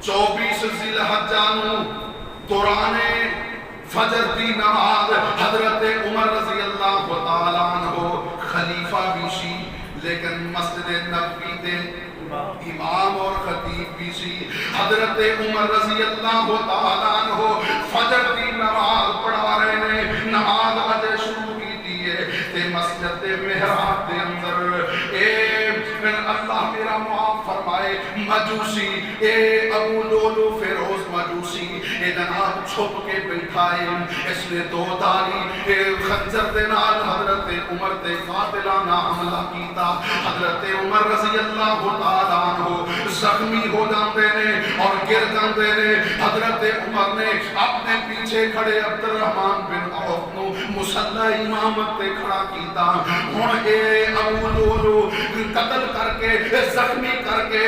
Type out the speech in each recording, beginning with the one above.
24 ذی الحجہ نو دوران فجر دی نماز حضرت عمر رضی اللہ تعالی عنہ خلیفہ بھی سی لیکن مسجد نبوی دے امام اور خطیب بھی سی. حضرت عمر رضی اللہ تعالی عنہ فجر دی نماز پڑھا رہے ہیں. نماز اجے شروع کی دیئے تے مسجد محراب دے اندر اللہ میرا معاف فرمائے مجوسی ابو لولو فیروز مجوسی جناب چھپ کے بیٹھا ہے. اس نے دو داری خنجر دے نال حضرت عمر تے قاتلانہ حملہ کیتا. حضرت عمر رضی اللہ تعالی عنہ زخمی ہو جاندے نے اور گر جاندے نے. حضرت عمر نے اپنے پیچھے کھڑے عبد الرحمن بن عوف نو مصلی امامت تے کھڑا کیتا. ہن اے ابو لولو قتل کر کے زخمی کر کے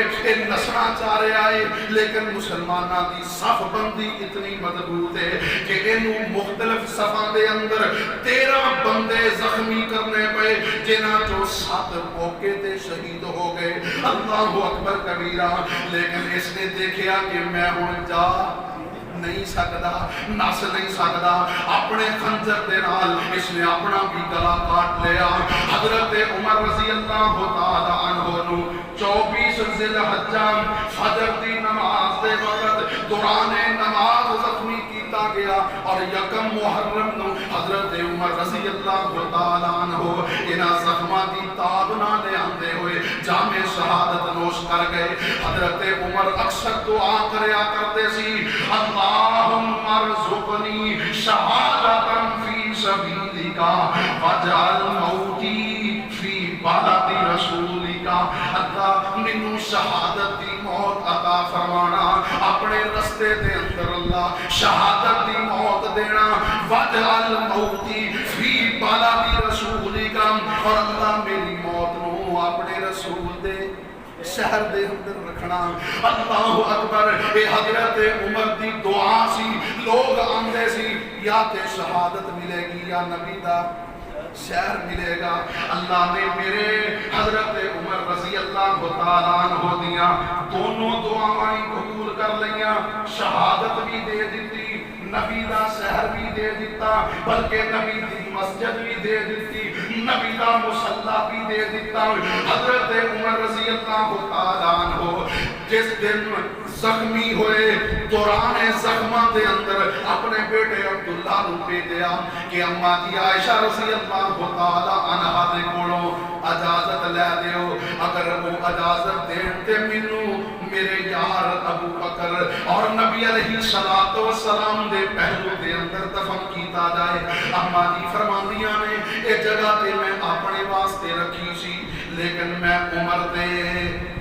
نسنا چاہ رہے آئے لیکن مسلمانہ دی صف بندی اتنی مضبوط ہے کہ انہوں مختلف صفوں دے اندر 13 بندے زخمی کرنے پہ جنہاں جو 7 موقع تے شہید ہو گئے. اللہ اکبر کبیرہ. لیکن اس نے دیکھیا کہ میں ہوں جا نہیں سکتا نس نہیں سکتا. اپنے خنجر دے نال اس نے اپنا بھی گلا کاٹ لیا. حضرت عمر رضی اللہ تعالی عنہ نو 24 ذی الحجہ فجر دی نماز دے وقت دوران نماز زخمی کیتا گیا اور یکم محرم نو حضرت عمر رضی اللہ تعالی عنہ انہاں زخماں دی تاب نہ لے آندے ہوئے جام شہادت نوش کر گئے. حضرت عمر اکثر دعا کریا کرتے سی اللہم ارزقنی شہادتا فی سبیلک واجعل موتی فی بلد رسولک. اللہ منو شہادت دی موت عطا فرمانا اپنے رستے دے اندر اللہ شہادت دی موت دینا. واجعل موتی فی بلد رسولک اور اللہ میری موت نو اپنے رسول دے شہر دے اندر رکھنا. اللہ اکبر. اے حضرت عمر دی دعا سی. لوگ آندے سی یا تے شہادت ملے گی یا نبی دا شہر ملے گا. اللہ نے میرے حضرت عمر رضی اللہ تعالیٰ عنہ دیاں دونوں دعائیں قبول کر لیاں. شہادت بھی دے دیتی, نبی دا شہر بھی دے دیتا, بلکہ نبی دی مسجد بھی دے دیتی, نبی دا مصلی بھی دے دیتا. حضرت عمر رضی اللہ تعالیٰ عنہ جس دن زخمی ہوئے دوران زخمہ دے اندر اپنے بیٹے عبداللہ نو بھیجیا کہ اماں جی عائشہ رضی اللہ تعالیٰ عنہ دے کولوں اجازت لے دیو. اگر وہ اجازت دین تے مینوں میرے یار ابو بکر اور نبی علیہ الصلوۃ والسلام دے پہلو دے اندر دفن کیتا جائے. اماں جی فرماندیاں نے اے جگہ تے میں اپنے واسطے رکھی سی لیکن میں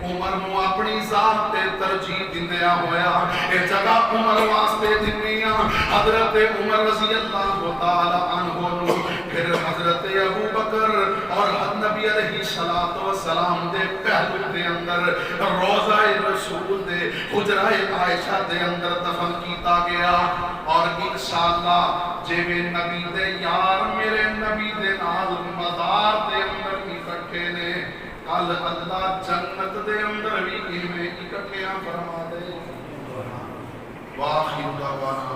عمر نو اپنی ذات تے ترجیح دیندیا ہویا اے جگہ عمر واسطے دنیا. حضرت عمر رضی اللہ تعالی عنہ نو پھر حضرت ابو بکر اور نبی علیہ الصلوۃ والسلام دے پہلو دے اندر روضہ رسول دے حجرہ عائشہ دے اندر دفن کیتا گیا. اور انشاءاللہ جے نبی دے یار میرے نبی دے نال مزار دے اندر اکٹھے نے کل اللہ جنت دے اندر بھی انہیں اکٹھیاں فرما دے. واخر دعوانا